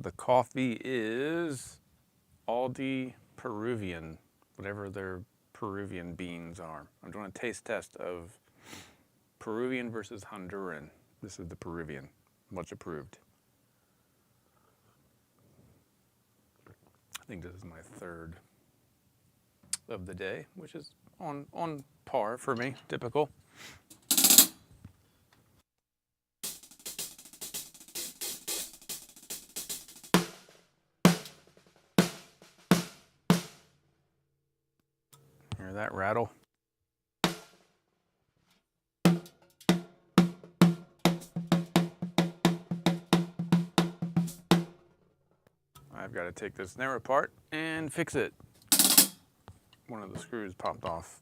The coffee is Aldi Peruvian, whatever their Peruvian beans are. I'm doing a taste test of Peruvian versus Honduran. This is the Peruvian, much approved. I think this is my third of the day, which is on par for me, typical. Hear that rattle? I've got to take this Snare apart and fix it. One of the screws popped off.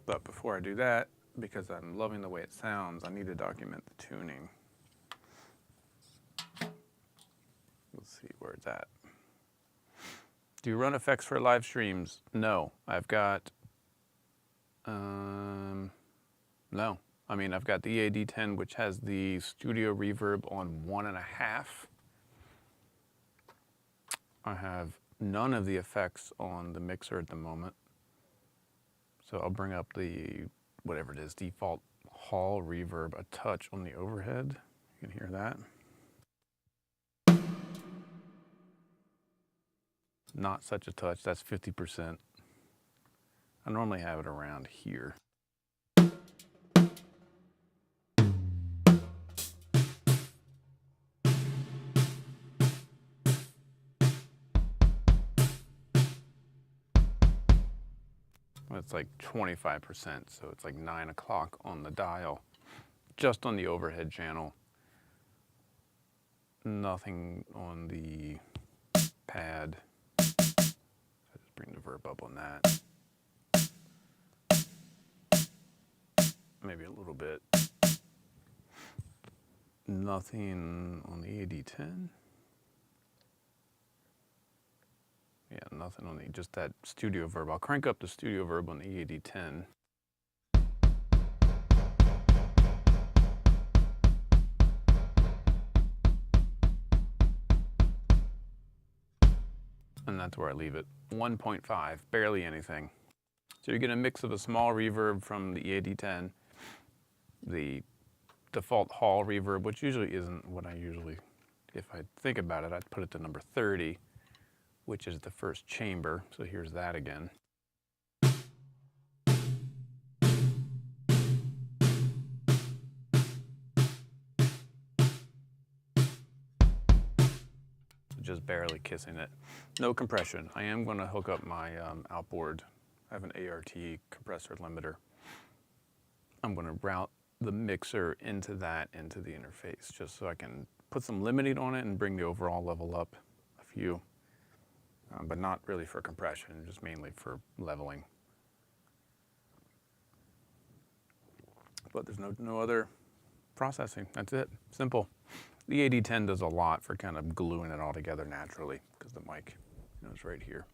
But before I do that, because I'm loving the way it sounds, I need to document the tuning. Let's see where it's at. Do you run effects for live streams? No. I've got, no. I mean, I've got the EAD10, which has the studio reverb on 1.5. I have none of the effects on the mixer at the moment. So I'll bring up the, whatever it is, default hall reverb a touch on the overhead. You can hear that. Not such a touch, that's 50%. I normally have it around here. It's like 25%, so it's like 9 o'clock on the dial, just on the overhead channel. Nothing on the pad. I just bring the verb up on that. Maybe a little bit. Nothing on the AD10. Yeah, nothing on the, just that studio verb. I'll crank up the studio verb on the EAD10. And that's where I leave it. 1.5, barely anything. So you get a mix of a small reverb from the EAD10, the default hall reverb, which usually isn't what I usually, if I think about it, I'd put it to number 30. Which is the first chamber. So here's that again. Just barely kissing it. No compression. I am going to hook up my outboard. I have an ART compressor limiter. I'm going to route the mixer into that, into the interface, just so I can put some limiting on it and bring the overall level up a few. But not really for compression, just mainly for leveling. But there's no other processing. That's it. Simple. The AD10 does a lot for kind of gluing it all together naturally because the mic is right here.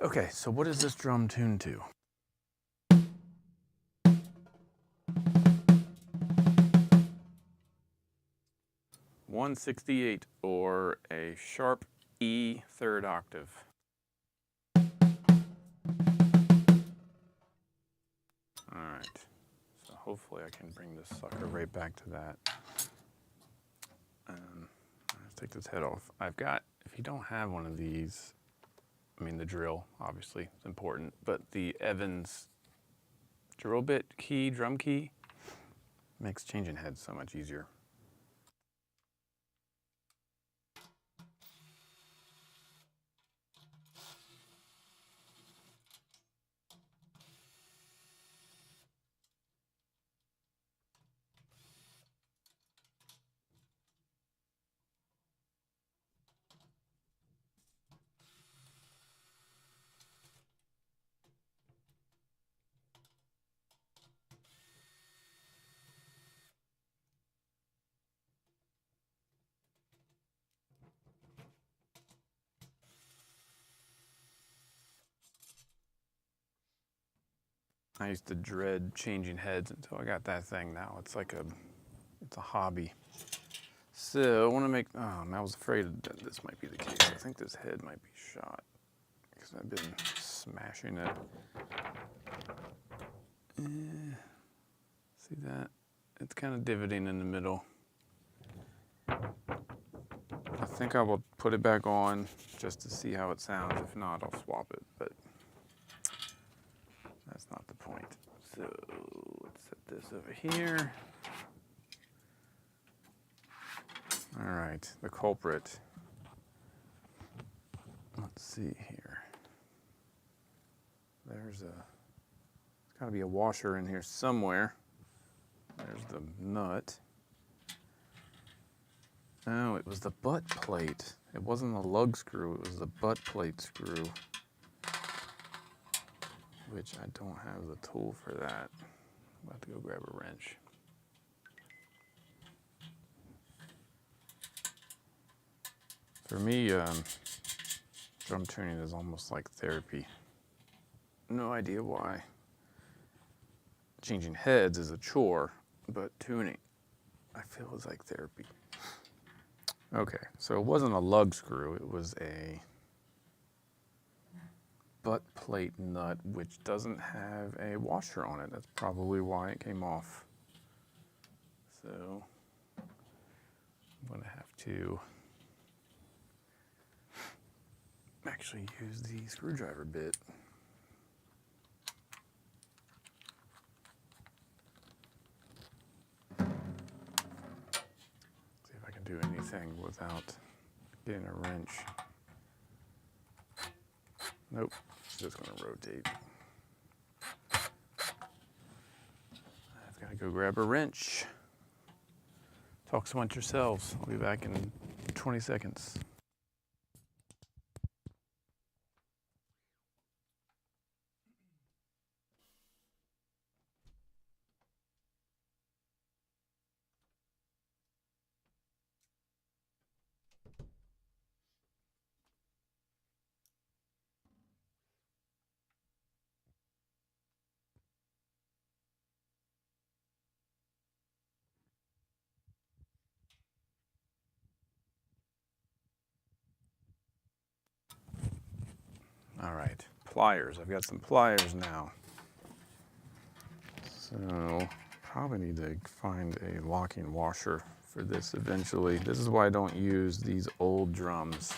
Okay, so what is this drum tuned to? .168 or a sharp E third octave. All right, so hopefully I can bring this sucker right back to that. Let's take this head off. I've got, if you don't have one of these, I mean the drill obviously is important, but the Evans drill bit key, drum key, makes changing heads so much easier. I used to dread changing heads until I got that thing. Now it's like it's a hobby. So I want to make, I was afraid that this might be the case. I think this head might be shot because I've been smashing it. See that? It's kind of divoting in the middle. I think I will put it back on just to see how it sounds. If not, I'll swap it, but that's not the point. So let's set this over here. All right, the culprit. Let's see here. There's gotta be a washer in here somewhere. There's the nut. Oh, it was the butt plate. It wasn't the lug screw, it was the butt plate screw. Which I don't have the tool for that. I'm about to go grab a wrench. For me, drum tuning is almost like therapy. No idea why. Changing heads is a chore, but tuning, I feel, is like therapy. Okay, so it wasn't a lug screw, it was a butt plate nut, which doesn't have a washer on it. That's probably why it came off. So I'm gonna have to actually use the screwdriver bit. See if I can do anything without getting a wrench. Nope, it's just gonna rotate. I've gotta go grab a wrench. Talk amongst yourselves. I'll be back in 20 seconds. All right, pliers. I've got some pliers now. So probably need to find a locking washer for this eventually. This is why I don't use these old drums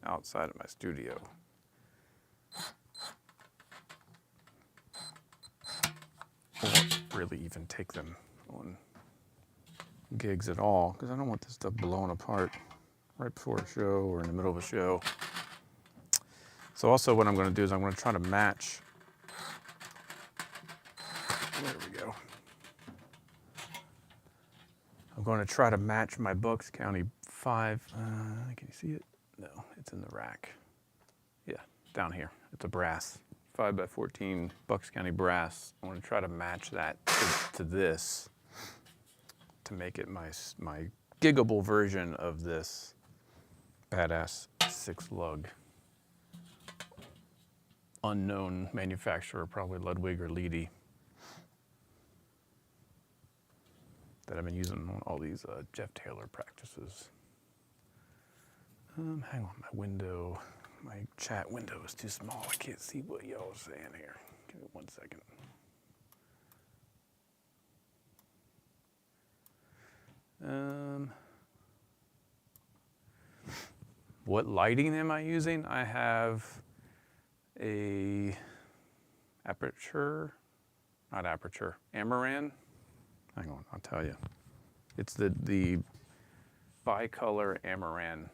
outside of my studio. Or really even take them on gigs at all, because I don't want this stuff blowing apart right before a show or in the middle of a show. So also what I'm going to do is I'm going to try to match. There we go. I'm going to try to match my Bucks County 5. Can you see it? No, it's in the rack. Yeah, down here. It's a brass. 5x14 Bucks County brass. I want to try to match that to this to make it my giggable version of this badass 6 lug. Unknown manufacturer, probably Ludwig or Leedy, that I've been using on all these Jeff Taylor practices. Hang on, my chat window is too small. I can't see what y'all are saying here. Give me 1 second. What lighting am I using? I have a Amaran. Hang on, I'll tell you. It's the bicolor Amaran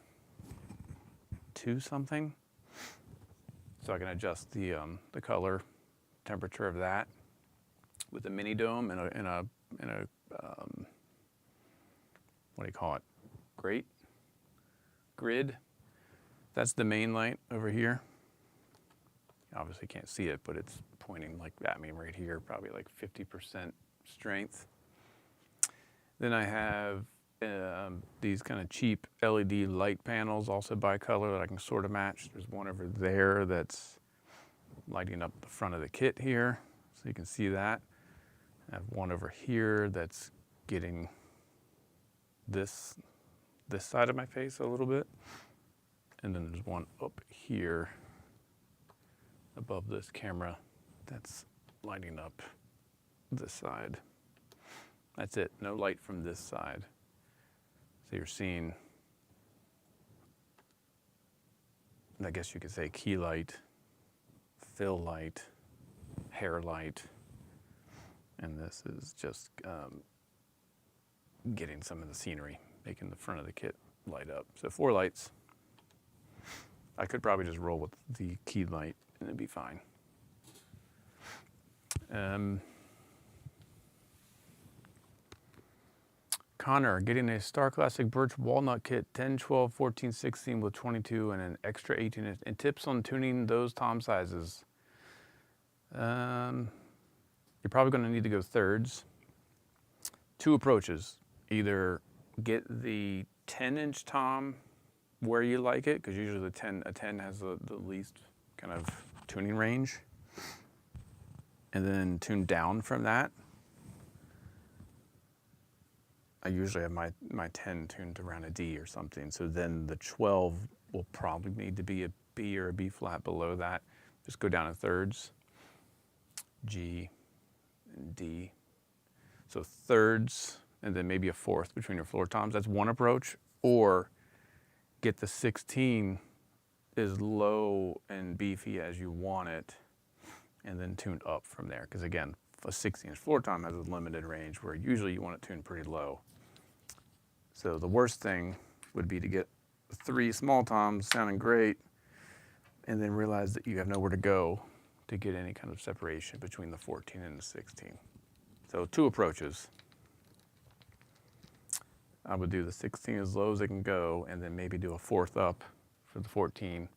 2 something. So I can adjust the color temperature of that with a mini dome and a what do you call it? Grid. That's the main light over here. You obviously can't see it, but it's pointing like at me right here, probably like 50% strength. Then I have these kind of cheap LED light panels, also bicolor, that I can sort of match. There's one over there that's lighting up the front of the kit here, so you can see that. I have one over here that's getting this side of my face a little bit. And then there's one up here above this camera that's lighting up this side. That's it, no light from this side. So you're seeing, I guess you could say, key light, fill light, hair light, and this is just getting some of the scenery, making the front of the kit light up. So 4 lights. I could probably just roll with the key light and it'd be fine. Connor, getting a Star Classic Birch Walnut Kit, 10, 12, 14, 16 with 22 and an extra 18, and tips on tuning those tom sizes. You're probably going to need to go thirds. 2 approaches. Either get the 10-inch tom where you like it, because usually a 10 has the least kind of tuning range, and then tune down from that. I usually have my 10 tuned around a D or something, so then the 12 will probably need to be a B or a B flat below that. Just go down in thirds, G and D. So thirds, and then maybe a fourth between your floor toms. That's one approach. Or get the 16 as low and beefy as you want it, and then tune up from there. Because again, a 16-inch floor tom has a limited range where usually you want it tuned pretty low. So the worst thing would be to get 3 small toms sounding great, and then realize that you have nowhere to go to get any kind of separation between the 14 and the 16. So 2 approaches. I would do the 16 as low as it can go, and then maybe do a 4th up for the 14,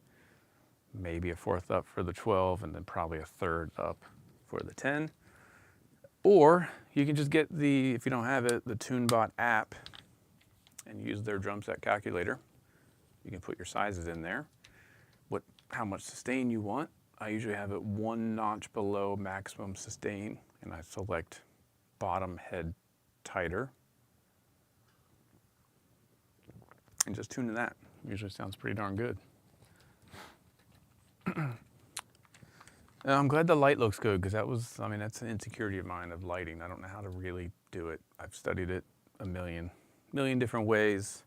maybe a 4th up for the 12, and then probably a 3rd up for the 10. Or you can just get the, if you don't have it, the TuneBot app and use their drum set calculator. You can put your sizes in there, how much sustain you want. I usually have it 1 notch below maximum sustain, and I select bottom head tighter. And just tune to that. Usually sounds pretty darn good. I'm glad the light looks good, because that's an insecurity of mine of lighting. I don't know how to really do it. I've studied it a million different ways.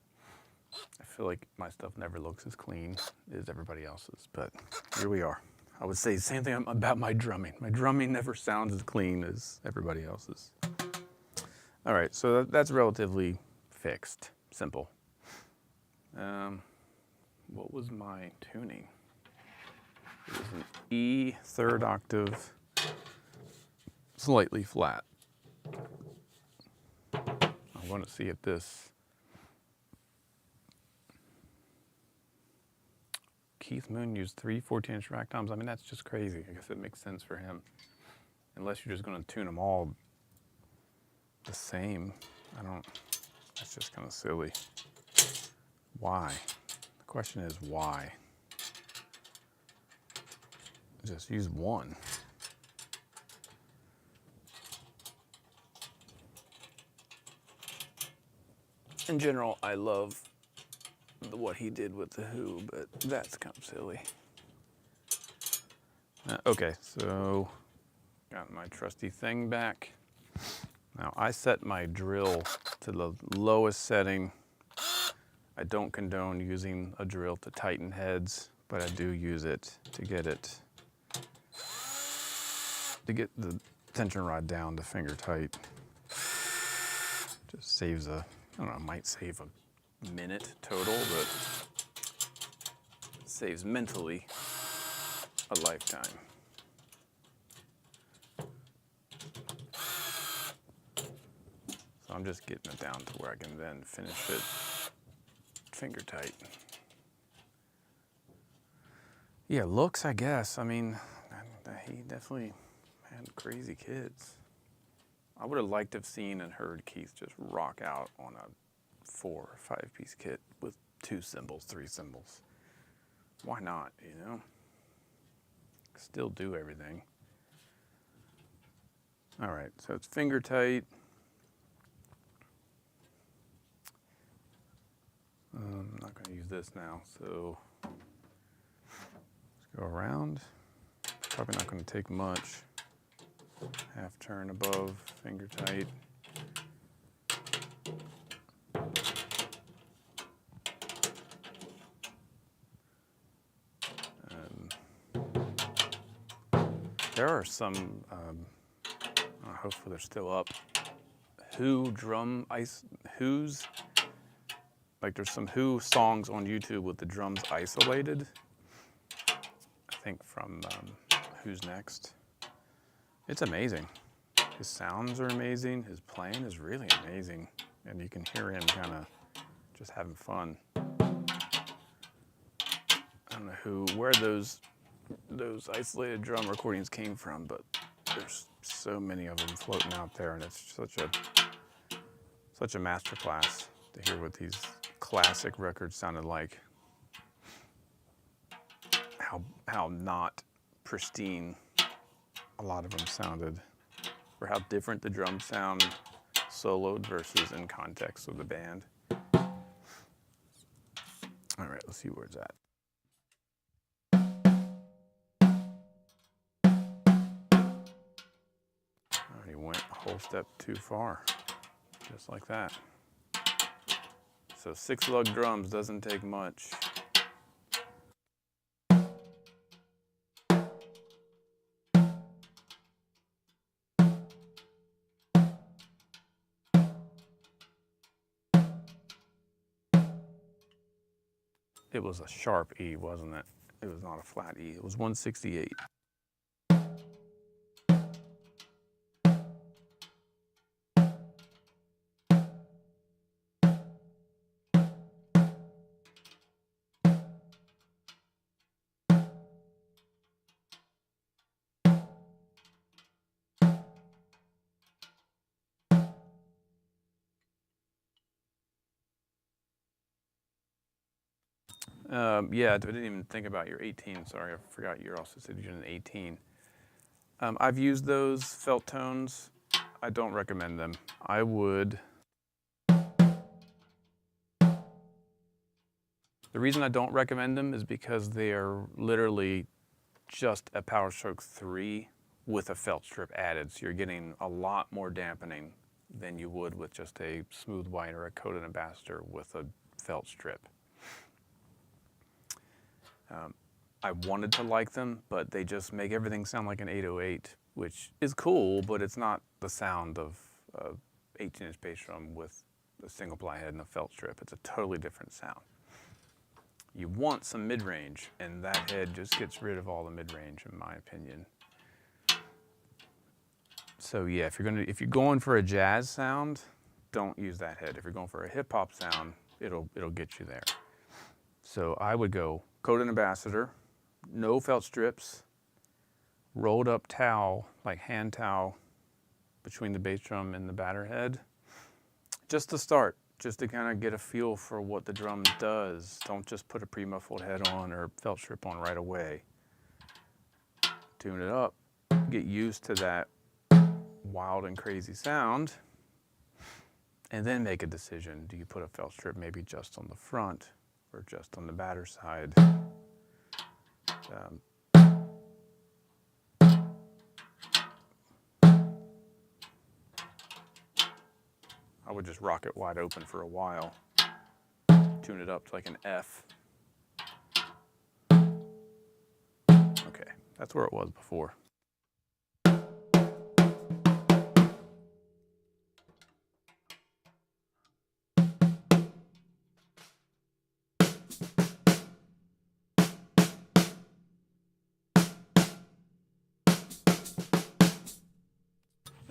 I feel like my stuff never looks as clean as everybody else's, but here we are. I would say the same thing about my drumming. My drumming never sounds as clean as everybody else's. All right, so that's relatively fixed, simple. What was my tuning? It was an E 3rd octave, slightly flat. I want to see if this Keith Moon used 3 14-inch rack toms. I mean, that's just crazy. I guess it makes sense for him. Unless you're just going to tune them all the same. That's just kind of silly. Why? The question is why? Just use 1. In general, I love what he did with the Who, but that's kind of silly. Okay, so got my trusty thing back. Now I set my drill to the lowest setting. I don't condone using a drill to tighten heads, but I do use it to get the tension rod down to finger tight. Just saves might save a minute total, but it saves mentally a lifetime. So I'm just getting it down to where I can then finish it finger tight. Yeah, looks, I guess. I mean, he definitely had crazy kids. I would have liked to have seen and heard Keith just rock out on a 4 or 5-piece kit with 2 cymbals, 3 cymbals. Why not, you know? Still do everything. All right, so it's finger tight. I'm not going to use this now, so let's go around. Probably not going to take much. Half turn above, finger tight. There are some, hopefully they're still up, Who's, like there's some Who songs on YouTube with the drums isolated. I think from Who's Next. It's amazing. His sounds are amazing. His playing is really amazing. And you can hear him kind of just having fun. I don't know where those isolated drum recordings came from, but there's so many of them floating out there, and it's such a masterclass to hear what these classic records sounded like. How not pristine a lot of them sounded, or how different the drums sound soloed versus in context with the band. All right, let's see where it's at. Already went a whole step too far, just like that. So 6-lug drums doesn't take much. It was a sharp E, wasn't it? It was not a flat E. It was 168. Yeah, I didn't even think about your 18. Sorry, I forgot you also said you're an 18. I've used those felt tones. I don't recommend them. I would. The reason I don't recommend them is because they are literally just a power stroke 3 with a felt strip added. So you're getting a lot more dampening than you would with just a smooth white or a coated ambassador with a felt strip. I wanted to like them, but they just make everything sound like an 808, which is cool, but it's not the sound of an 18-inch bass drum with a single ply head and a felt strip. It's a totally different sound. You want some mid-range, and that head just gets rid of all the mid-range, in my opinion. So yeah, if you're going for a jazz sound, don't use that head. If you're going for a hip-hop sound, it'll get you there. So I would go coated ambassador, no felt strips, rolled up towel, like hand towel, between the bass drum and the batter head. Just to start, just to kind of get a feel for what the drum does. Don't just put a pre-muffled head on or felt strip on right away. Tune it up, get used to that wild and crazy sound, and then make a decision. Do you put a felt strip maybe just on the front or just on the batter side? I would just rock it wide open for a while. Tune it up to like an F. Okay, that's where it was before.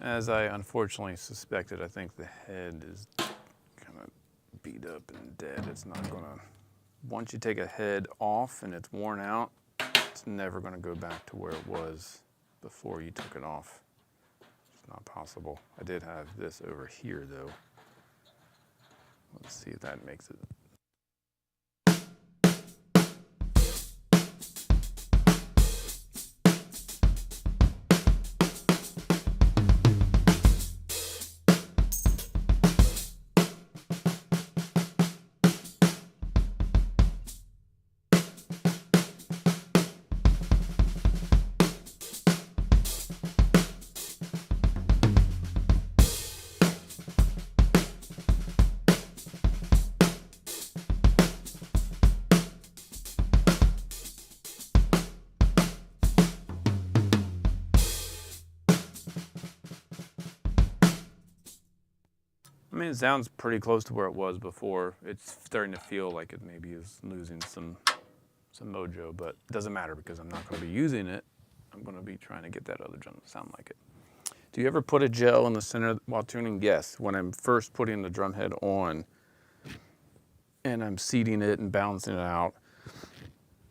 As I unfortunately suspected, I think the head is kind of beat up and dead. It's not gonna, once you take a head off and it's worn out, it's never gonna go back to where it was before you took it off. It's not possible. I did have this over here though. Let's see if that makes it. I mean, it sounds pretty close to where it was before. It's starting to feel like it maybe is losing some mojo, but it doesn't matter because I'm not going to be using it. I'm going to be trying to get that other drum to sound like it. Do you ever put a gel in the center while tuning? Yes. When I'm first putting the drum head on and I'm seating it and balancing it out,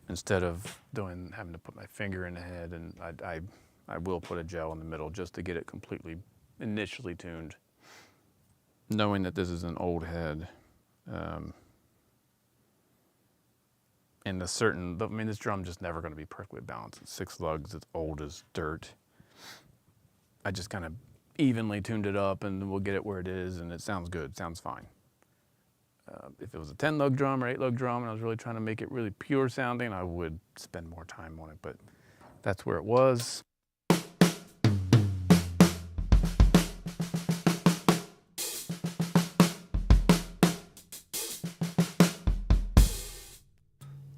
instead of having to put my finger in the head, and I will put a gel in the middle just to get it completely initially tuned, knowing that this is an old head. And this drum just never going to be perfectly balanced. It's 6 lugs, it's old as dirt. I just kind of evenly tuned it up and we'll get it where it is, and it sounds good, sounds fine. If it was a 10 lug drum or 8 lug drum and I was really trying to make it really pure sounding, I would spend more time on it, but that's where it was.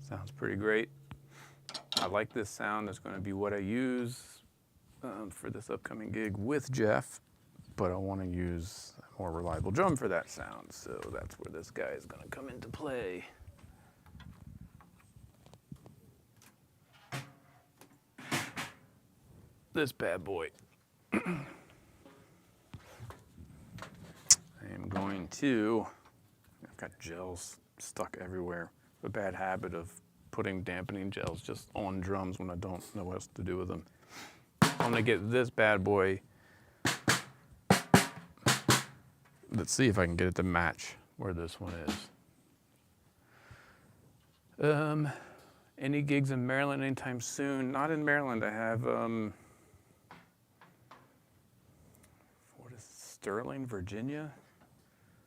Sounds pretty great. I like this sound. It's going to be what I use for this upcoming gig with Jeff, but I want to use a more reliable drum for that sound, so that's where this guy is going to come into play. This bad boy. I am going to, I've got gels stuck everywhere. A bad habit of putting dampening gels just on drums when I don't know what else to do with them. I'm gonna get this bad boy. Let's see if I can get it to match where this one is. Any gigs in Maryland anytime soon? Not in Maryland. I have what is Sterling, Virginia.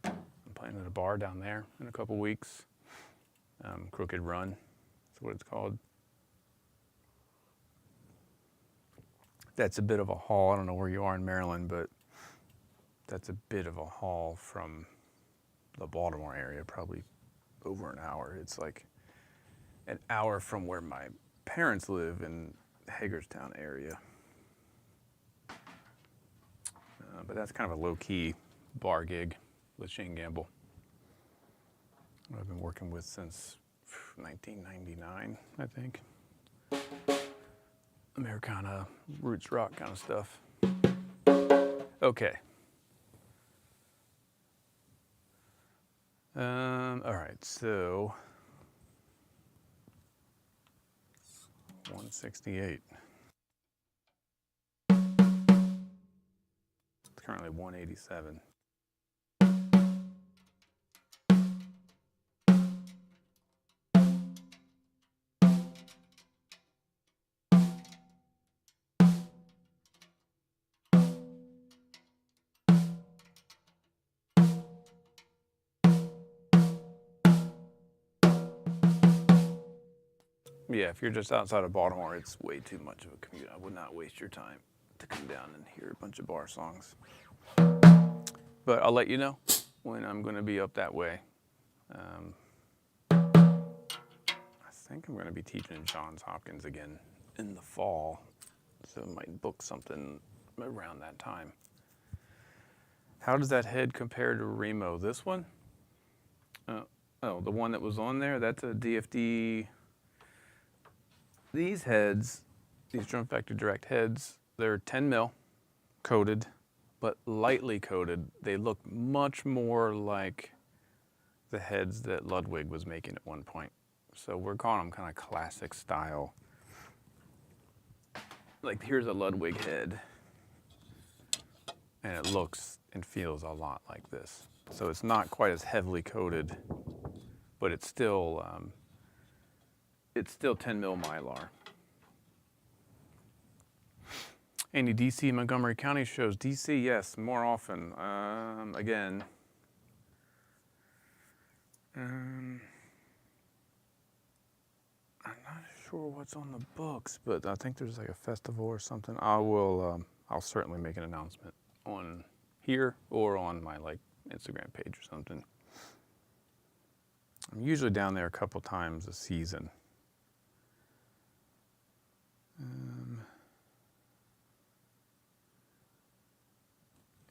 I'm playing at a bar down there in a couple weeks. Crooked Run, that's what it's called. That's a bit of a haul. I don't know where you are in Maryland, but that's a bit of a haul from the Baltimore area, probably over an hour. It's like an hour from where my parents live in the Hagerstown area. But that's kind of a low-key bar gig with Shane Gamble, who I've been working with since 1999, I think. Americana, roots rock kind of stuff. Okay. All right, so 168. It's currently 187. Yeah, if you're just outside of Baltimore, it's way too much of a commute. I would not waste your time to come down and hear a bunch of bar songs. But I'll let you know when I'm going to be up that way. I think I'm going to be teaching at Johns Hopkins again in the fall, so I might book something around that time. How does that head compare to Remo? This one? Oh, the one that was on there, that's a DFD. These heads, these Drum Factory Direct heads, they're 10 mil coated, but lightly coated. They look much more like the heads that Ludwig was making at one point. So we're calling them kind of classic style. Like here's a Ludwig head, and it looks and feels a lot like this. So it's not quite as heavily coated, but it's still 10 mil Mylar. Any DC Montgomery County shows? DC, yes, more often. Again, I'm not sure what's on the books, but I think there's like a festival or something. I'll certainly make an announcement on here or on my Instagram page or something. I'm usually down there a couple times a season.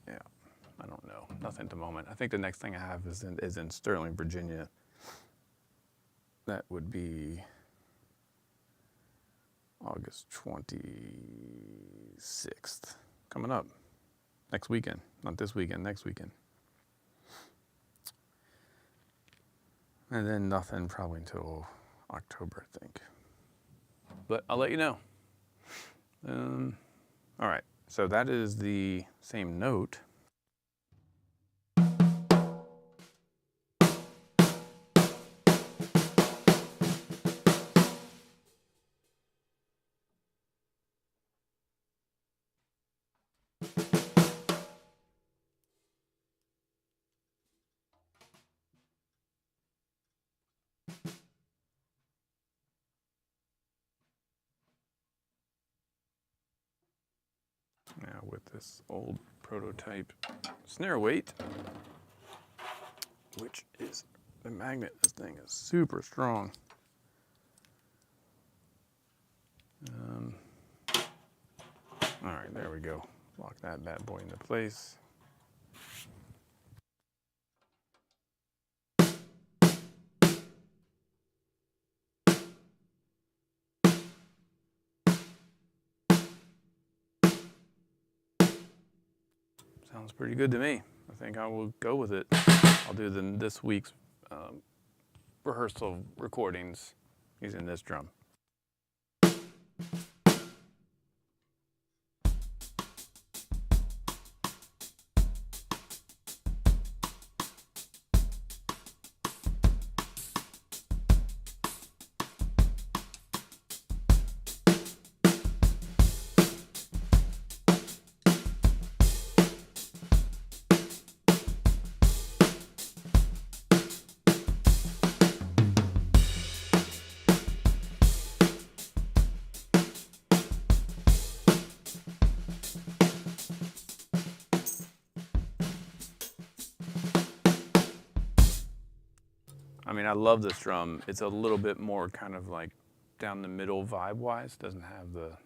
Yeah, I don't know. nothing at the moment. I think the next thing I have is in Sterling, Virginia. That would be August 26th, coming up next weekend. Not this weekend, next weekend. And then nothing probably until October, I think. But I'll let you know. All right, so that is the same note. Now with this old prototype snare weight, which is the magnet, this thing is super strong. All right, there we go. Lock that bad boy into place. Sounds pretty good to me. I think I will go with it. I'll do this week's rehearsal recordings using this drum. I mean, I love this drum. It's a little bit more kind of like down the middle vibe-wise. Doesn't have the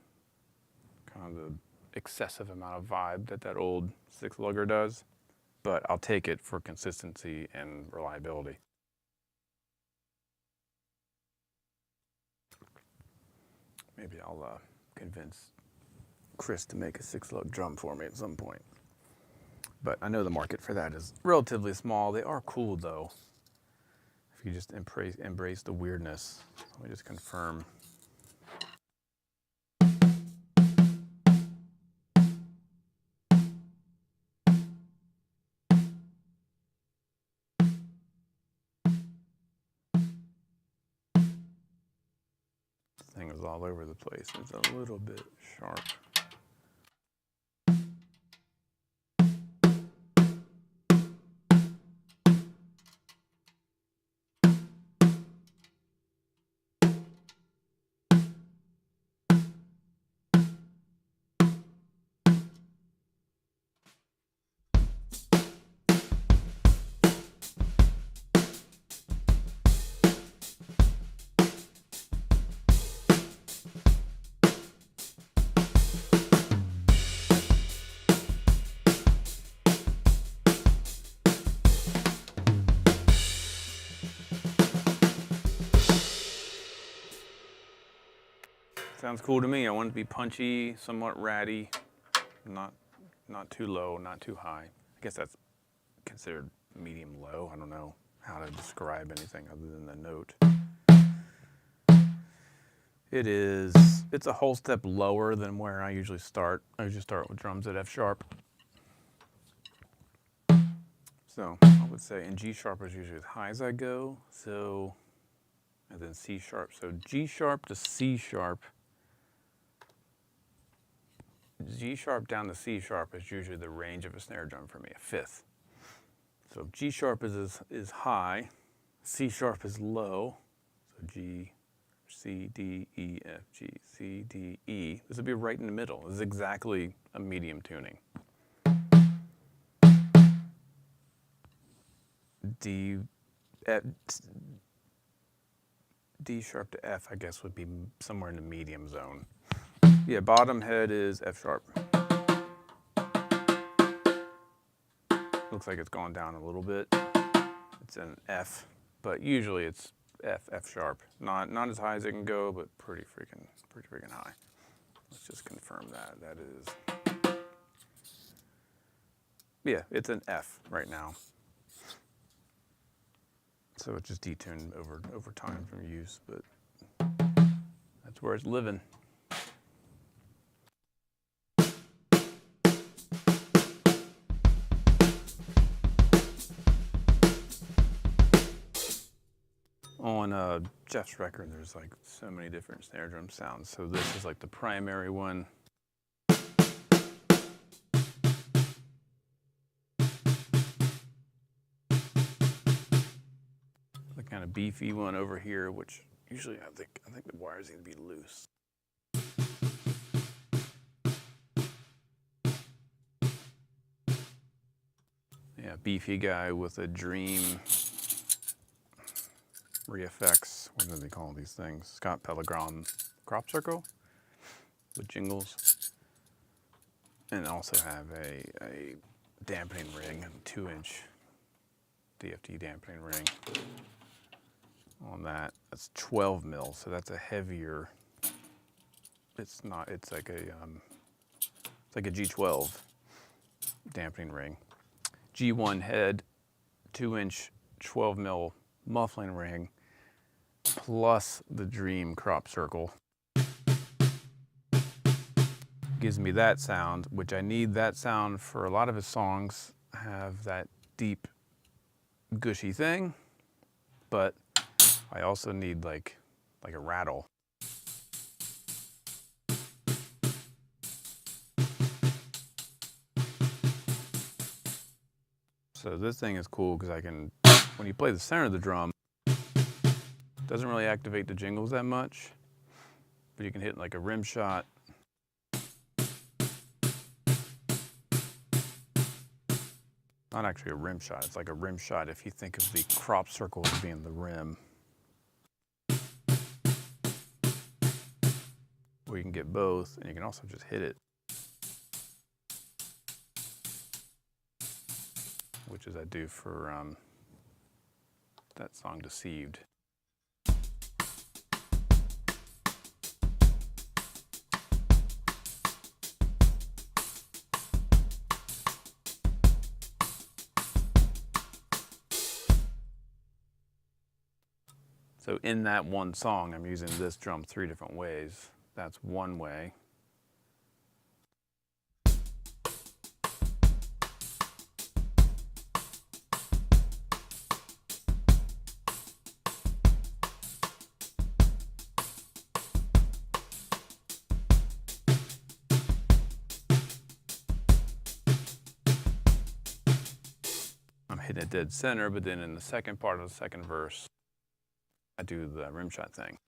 kind of the excessive amount of vibe that old six-lugger does. But I'll take it for consistency and reliability. Maybe I'll convince Chris to make a six-lug drum for me at some point. But I know the market for that is relatively small. They are cool though. If you just embrace the weirdness. Let me just confirm. This thing is all over the place. It's a little bit sharp. Sounds cool to me. I want it to be punchy, somewhat ratty, not too low, not too high. I guess that's considered medium low. I don't know how to describe anything other than the note. It's a whole step lower than where I usually start. I usually start with drums at F sharp. So I would say, and G sharp is usually as high as I go. So, and then C sharp. So G sharp to C sharp. G sharp down to C sharp is usually the range of a snare drum for me, a fifth. So G sharp is high, C sharp is low. So G, C, D, E, F, G, C, D, E. This would be right in the middle. This is exactly a medium tuning. D sharp to F, I guess, would be somewhere in the medium zone. Yeah, bottom head is F sharp. Looks like it's gone down a little bit. It's an F, but usually it's F sharp. Not as high as it can go, but pretty freaking high. Let's just confirm that. That is, yeah, it's an F right now. So it's just detuned over time from use, but that's where it's living. On Jeff's record, there's like so many different snare drum sounds. So this is like the primary one. The kind of beefy one over here, which usually I think the wires need to be loose. Yeah, beefy guy with a Dream ReFX, what do they call these things? Scott Pellegrin crop circle with jingles. And also have a dampening ring, a 2-inch DFT dampening ring on that. That's 12 mil, so that's a heavier, it's like a G12 dampening ring. G1 head, 2-inch 12 mil muffling ring, plus the Dream crop circle. Gives me that sound, which I need that sound for a lot of his songs, have that deep, gushy thing, but I also need like a rattle. So this thing is cool because I can, when you play the center of the drum, it doesn't really activate the jingles that much, but you can hit like a rim shot. Not actually a rim shot, it's like a rim shot if you think of the crop circle as being the rim. Or you can get both, and you can also just hit it. Which is I do for that song Deceived. So in that one song, I'm using this drum 3 different ways. That's one way. I'm hitting it dead center, but then in the second part of the second verse, I do the rim shot thing.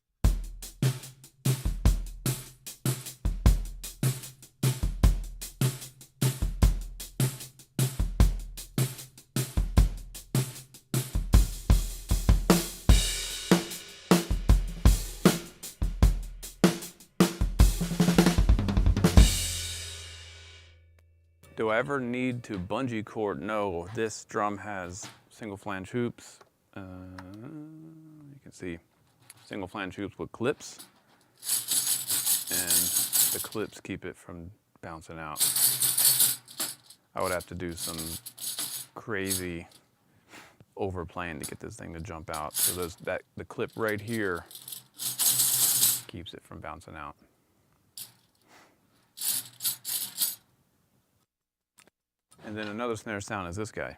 Do I ever need to bungee cord? No, this drum has single flange hoops. You can see single flange hoops with clips, and the clips keep it from bouncing out. I would have to do some crazy overplaying to get this thing to jump out. So the clip right here keeps it from bouncing out. And then another snare sound is this guy.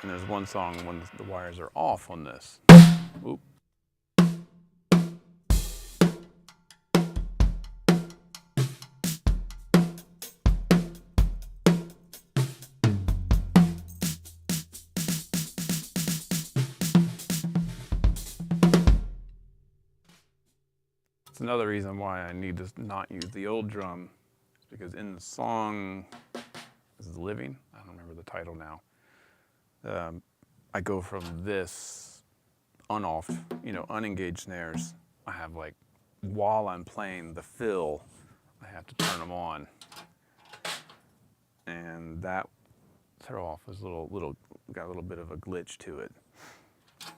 And there's one song when the wires are off on this. Oop. That's another reason why I need to not use the old drum, because in the song, this is Living, I don't remember the title now, I go from this unoffed, you know, unengaged snares. I have like, while I'm playing the fill, I have to turn them on. And that throw off is got a little bit of a glitch to it.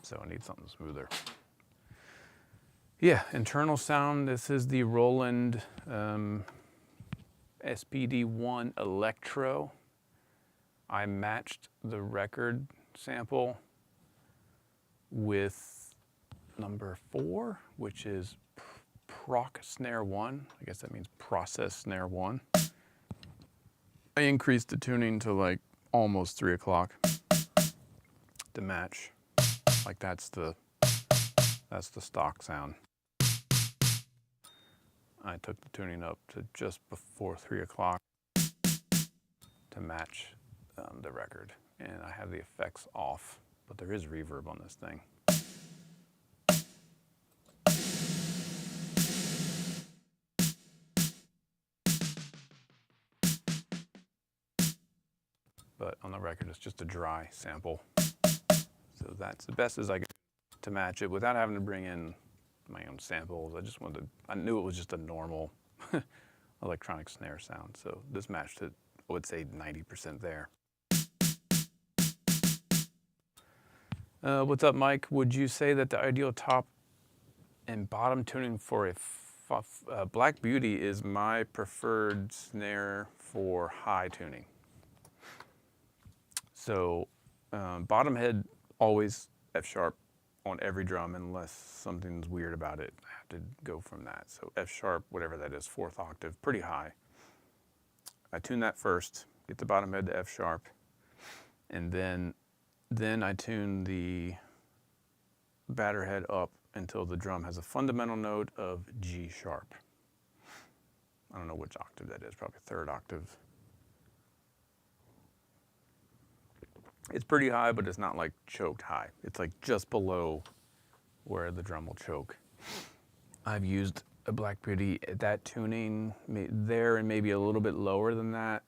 So I need something smoother. Yeah, internal sound, this is the Roland SPD1 Electro. I matched the record sample with number 4, which is Proc Snare 1. I guess that means Process Snare 1. I increased the tuning to like almost 3 o'clock to match. Like that's the stock sound. I took the tuning up to just before 3 o'clock to match the record. And I have the effects off, but there is reverb on this thing. But on the record, it's just a dry sample. So that's the best as I could to match it without having to bring in my own samples. I knew it was just a normal electronic snare sound. So this matched it, I would say 90% there. What's up, Mike? Would you say that the ideal top and bottom tuning for a Black Beauty is my preferred snare for high tuning? So bottom head, always F sharp on every drum unless something's weird about it. I have to go from that. So F sharp, whatever that is, 4th octave, pretty high. I tune that first, get the bottom head to F sharp, and then I tune the batter head up until the drum has a fundamental note of G sharp. I don't know which octave that is, probably 3rd octave. It's pretty high, but it's not like choked high. It's like just below where the drum will choke. I've used a Black Beauty at that tuning there and maybe a little bit lower than that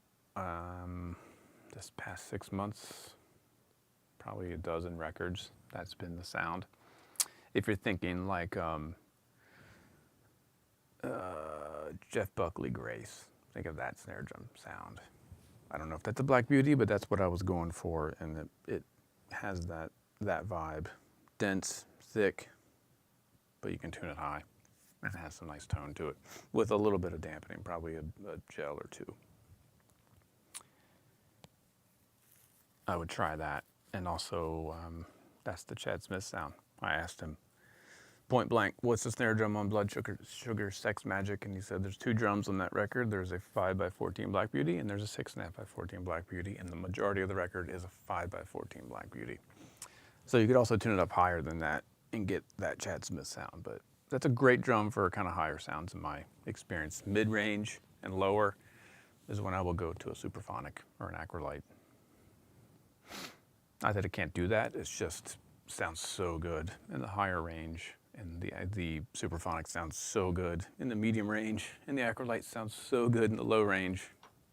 this past 6 months. Probably a dozen records. That's been the sound. If you're thinking like Jeff Buckley Grace, think of that snare drum sound. I don't know if that's a Black Beauty, but that's what I was going for, and it has that vibe. Dense, thick, but you can tune it high. And it has some nice tone to it, with a little bit of dampening, probably a gel or 2. I would try that. And also, that's the Chad Smith sound. I asked him, point blank, what's the snare drum on Blood Sugar Sex Magic? And he said there's 2 drums on that record. There's a 5x14 Black Beauty and there's a 6.5x14 Black Beauty, and the majority of the record is a 5x14 Black Beauty. So you could also tune it up higher than that and get that Chad Smith sound, but that's a great drum for kind of higher sounds in my experience. Mid-range and lower is when I will go to a Superphonic or an Acrolite. Not that it can't do that, it's just sounds so good in the higher range. And the Superphonic sounds so good in the medium range, and the Acrolite sounds so good in the low range.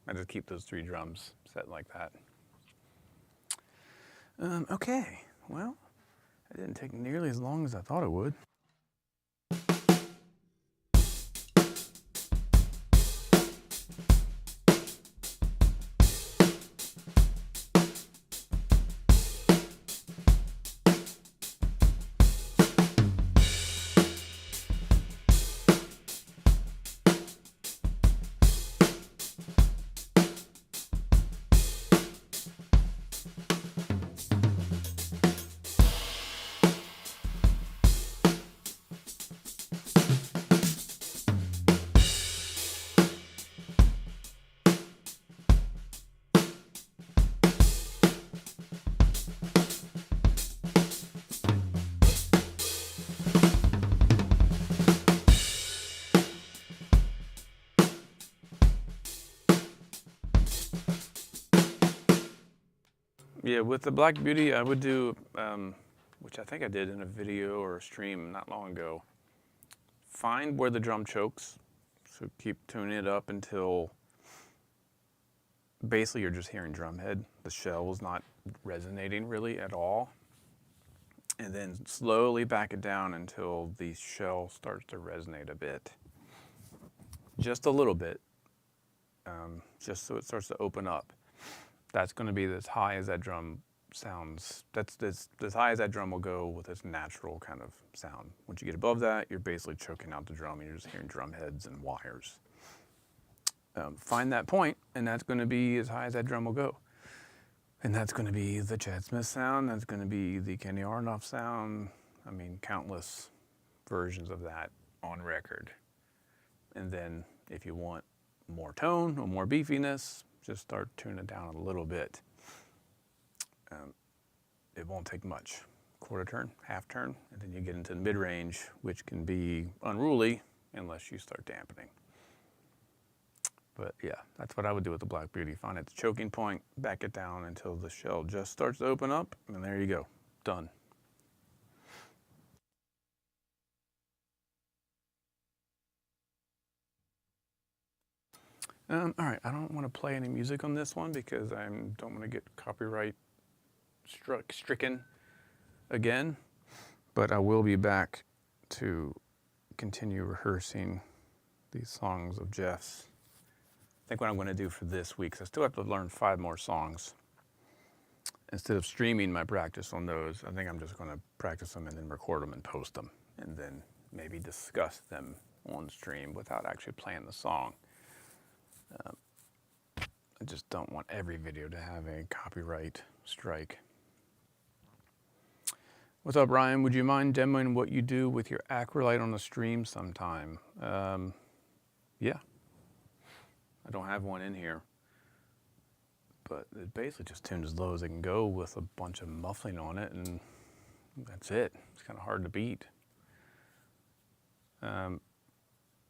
I just keep those 3 drums set like that. Okay, well, it didn't take nearly as long as I thought it would. Yeah, with the Black Beauty, I would do, which I think I did in a video or a stream not long ago, find where the drum chokes. So keep tuning it up until basically you're just hearing drum head. The shell is not resonating really at all. And then slowly back it down until the shell starts to resonate a bit. Just a little bit, just so it starts to open up. That's going to be as high as that drum sounds. That's as high as that drum will go with its natural kind of sound. Once you get above that, you're basically choking out the drum and you're just hearing drum heads and wires. Find that point, and that's going to be as high as that drum will go. And that's going to be the Chad Smith sound. That's going to be the Kenny Aronoff sound. I mean, countless versions of that on record. And then if you want more tone or more beefiness, just start tuning it down a little bit. It won't take much. Quarter turn, half turn, and then you get into the mid-range, which can be unruly unless you start dampening. But yeah, that's what I would do with the Black Beauty. Find its choking point, back it down until the shell just starts to open up, and there you go, done. All right, I don't want to play any music on this one because I don't want to get copyright stricken again, but I will be back to continue rehearsing these songs of Jeff's. I think what I'm going to do for this week, because I still have to learn 5 more songs. Instead of streaming my practice on those, I think I'm just going to practice them and then record them and post them, and then maybe discuss them on stream without actually playing the song. I just don't want every video to have a copyright strike. What's up, Ryan? Would you mind demoing what you do with your Acrolite on the stream sometime? Yeah. I don't have one in here, but it basically just tunes as low as it can go with a bunch of muffling on it, and that's it. It's kind of hard to beat.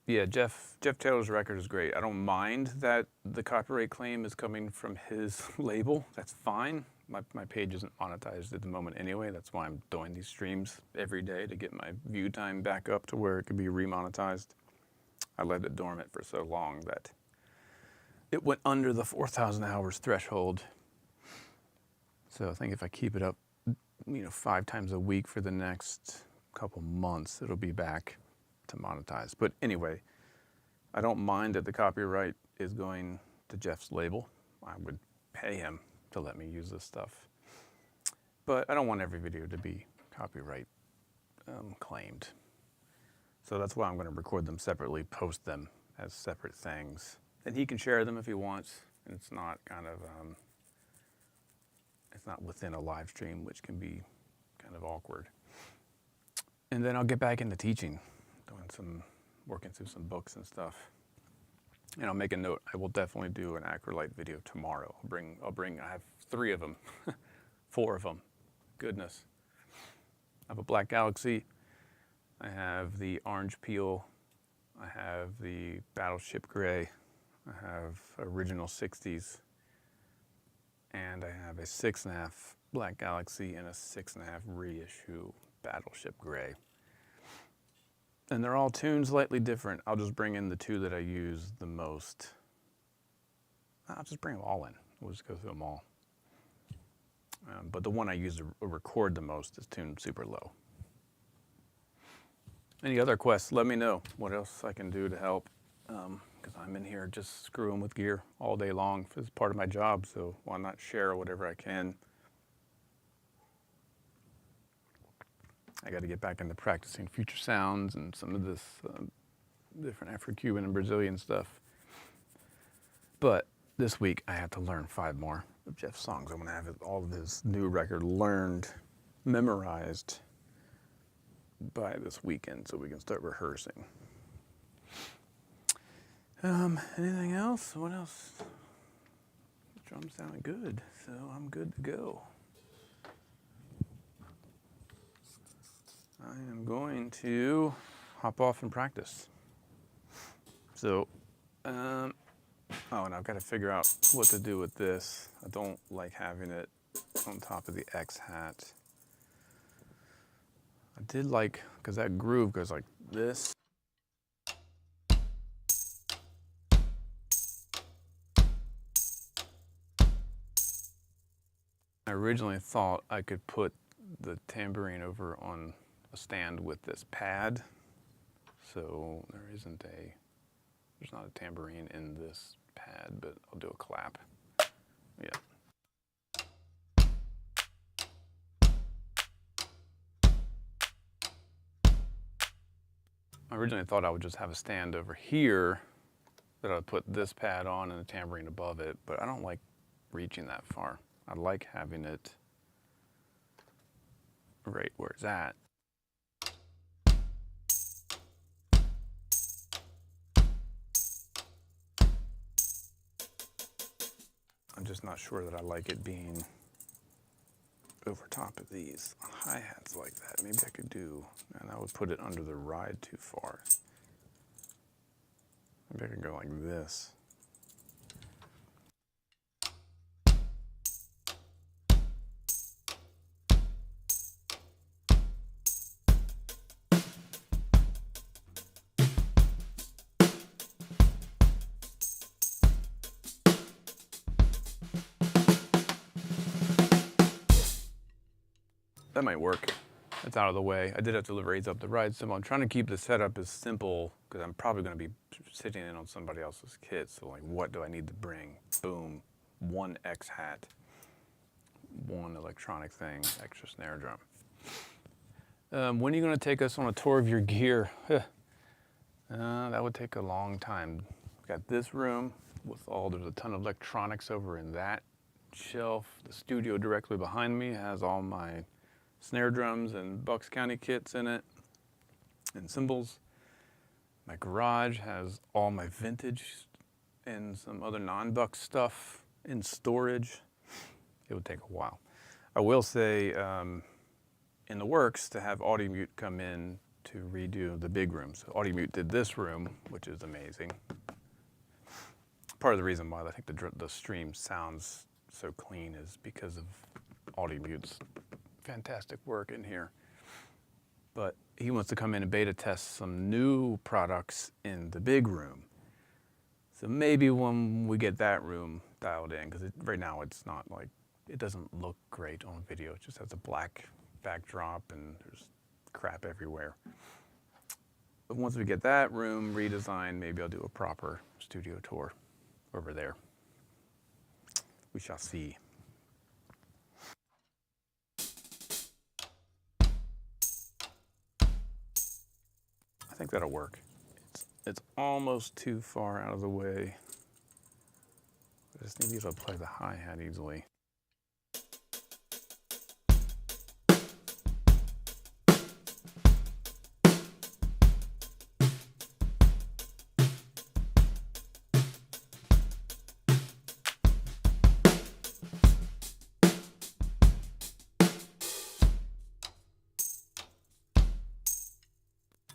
Yeah, Jeff Taylor's record is great. I don't mind that the copyright claim is coming from his label. That's fine. My page isn't monetized at the moment anyway. That's why I'm doing these streams every day, to get my view time back up to where it could be remonetized. I left it dormant for so long that it went under the 4,000 hours threshold. So I think if I keep it up, 5 times a week for the next couple months, it'll be back to monetize. But anyway, I don't mind that the copyright is going to Jeff's label. I would pay him to let me use this stuff. But I don't want every video to be copyright claimed. So that's why I'm going to record them separately, post them as separate things. And he can share them if he wants. And it's not kind of, it's not within a live stream, which can be kind of awkward. And then I'll get back into teaching, working through some books and stuff. And I'll make a note, I will definitely do an Acrolite video tomorrow. I have 3 of them, 4 of them, goodness. I have a Black Galaxy, I have the Orange Peel, I have the Battleship Gray, I have original 60s, and I have a 6.5 Black Galaxy and a 6.5 reissue Battleship Gray. And they're all tuned slightly different. I'll just bring in the 2 that I use the most. I'll just bring them all in. We'll just go through them all. But the one I use to record the most is tuned super low. Any other quests, let me know what else I can do to help. Because I'm in here just screwing with gear all day long. It's part of my job, so why not share whatever I can. I got to get back into practicing future sounds and some of this different Afro-Cuban and Brazilian stuff. But this week I have to learn 5 more of Jeff's songs. I'm going to have all of his new record learned, memorized by this weekend so we can start rehearsing. Anything else? What else? The drums sound good, so I'm good to go. I am going to hop off and practice. So, and I've got to figure out what to do with this. I don't like having it on top of the X hat. I did like, because that groove goes like this. originally thought I could put the tambourine over on a stand with this pad, so there's not a tambourine in this pad, but I'll do a clap. Yeah. I originally thought I would just have a stand over here that I would put this pad on and a tambourine above it, but I don't like reaching that far. I like having it right where it's at. I'm just not sure that I like it being over top of these hi-hats like that. Maybe I could do, and I would put it under the ride too far. Maybe I could go like this. That might work. It's out of the way. I did have to raise up the ride cymbal. I'm trying to keep the setup as simple because I'm probably going to be sitting in on somebody else's kit. So like, what do I need to bring? Boom, one X hat, one electronic thing, extra snare drum. When are you going to take us on a tour of your gear? That would take a long time. Got this room with there's a ton of electronics over in that shelf. The studio directly behind me has all my snare drums and Bucks County kits in it and cymbals. My garage has all my vintage and some other non-Bucks stuff in storage. It would take a while. I will say in the works to have Audio Mute come in to redo the big room. So Audio Mute did this room, which is amazing. Part of the reason why I think the stream sounds so clean is because of Audio Mute's fantastic work in here. But he wants to come in and beta test some new products in the big room. So maybe when we get that room dialed in, because right now it's not like, it doesn't look great on video. It just has a black backdrop and there's crap everywhere. But once we get that room redesigned, maybe I'll do a proper studio tour over there. We shall see. I think that'll work. It's almost too far out of the way. I just need to be able to play the hi-hat easily.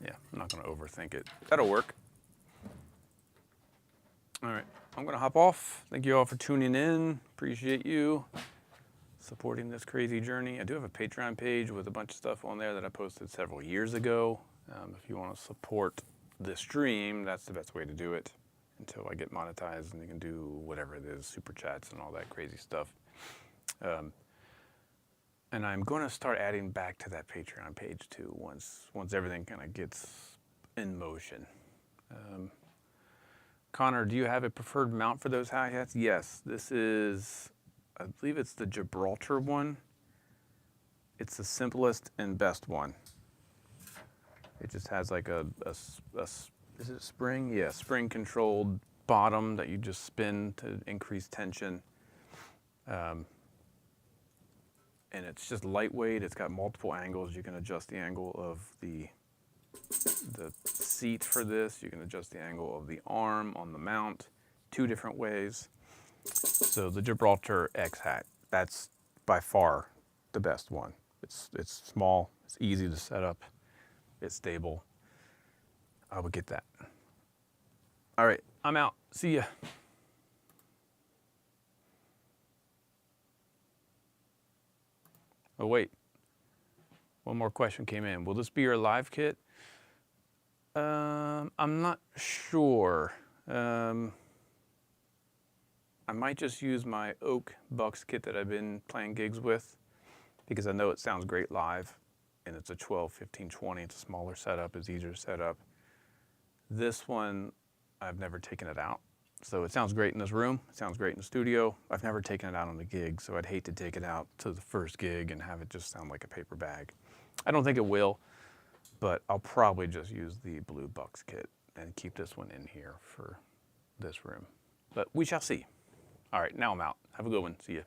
Yeah, I'm not going to overthink it. That'll work. All right, I'm going to hop off. Thank you all for tuning in. Appreciate you supporting this crazy journey. I do have a Patreon page with a bunch of stuff on there that I posted several years ago. If you want to support the stream, that's the best way to do it until I get monetized and you can do whatever it is, super chats and all that crazy stuff. And I'm going to start adding back to that Patreon page too once everything kind of gets in motion. Connor, do you have a preferred mount for those hi-hats? Yes, this is, I believe it's the Gibraltar one. It's the simplest and best one. It just has like is it a spring? Yeah, spring controlled bottom that you just spin to increase tension. And it's just lightweight. It's got multiple angles. You can adjust the angle of the seat for this. You can adjust the angle of the arm on the mount 2 different ways. So the Gibraltar X hat, that's by far the best one. It's small, it's easy to set up, it's stable. I would get that. All right, I'm out. See ya. Oh wait, one more question came in. Will this be your live kit? I'm not sure. I might just use my oak Bucks kit that I've been playing gigs with, because I know it sounds great live, and it's a 12, 15, 20. It's a smaller setup, it's easier to set up. This one, I've never taken it out. So it sounds great in this room, it sounds great in the studio. I've never taken it out on the gig, so I'd hate to take it out to the first gig and have it just sound like a paper bag. I don't think it will, but I'll probably just use the blue Bucks kit and keep this one in here for this room. But we shall see. All right, now I'm out. Have a good one. See ya.